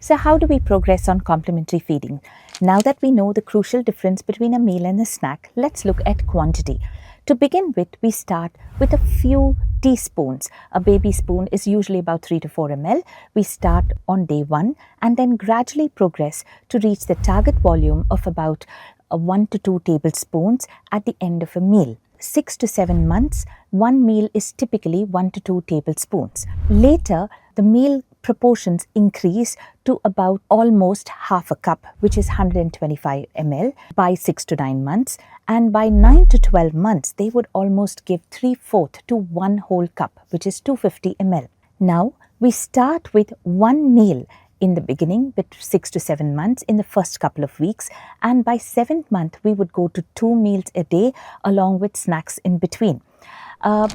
So how do we progress on complementary feeding? Now that we know the crucial difference between a meal and a snack, let's look at quantity. To begin with, we start with a few teaspoons. A baby spoon is usually about 3 to 4 ml. We start on day 1 and then gradually progress to reach the target volume of about 1 to 2 tablespoons at the end of a meal. 6 to 7 months, one meal is typically 1 to 2 tablespoons. Later, the meal proportions increase to about almost half a cup, which is 125 ml by 6 to 9 months. And by 9 to 12 months, they would almost give 3/4 to 1 whole cup, which is 250 ml. Now, we start with one meal in the beginning, with 6 to 7 months in the first couple of weeks, and by 7th month we would go to 2 meals a day along with snacks in between.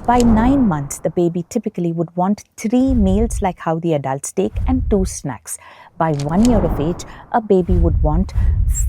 By 9 months, the baby typically would want 3 meals like how the adults take and 2 snacks. By 1 year of age, a baby would want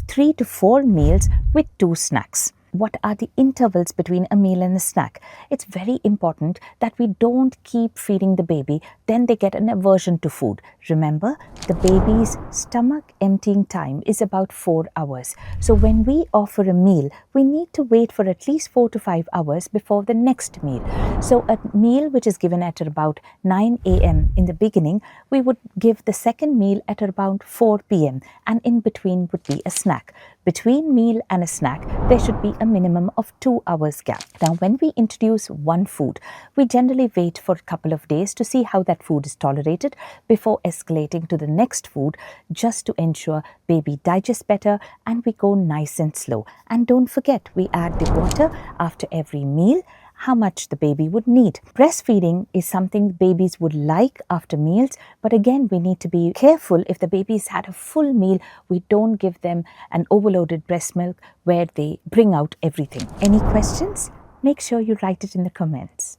3 to 4 meals with 2 snacks. What are the intervals between a meal and a snack? It's very important that we don't keep feeding the baby, then they get an aversion to food. Remember, the baby's stomach emptying time is about 4 hours. So when we offer a meal, we need to wait for at least 4 to 5 hours before the next meal. So a meal which is given at about 9 a.m. in the beginning, we would give the second meal at about 4 p.m. and in between would be a snack. Between meal and a snack, there should be a minimum of 2 hours gap. Now, when we introduce one food, we generally wait for a couple of days to see how that food is tolerated before escalating to the next food, just to ensure baby digests better and we go nice and slow. And don't forget, we add the water after every meal, how much the baby would need. Breastfeeding is something babies would like after meals, but again, we need to be careful. If the baby's had a full meal, we don't give them an overloaded breast milk where they bring out everything. Any questions? Make sure you write it in the comments.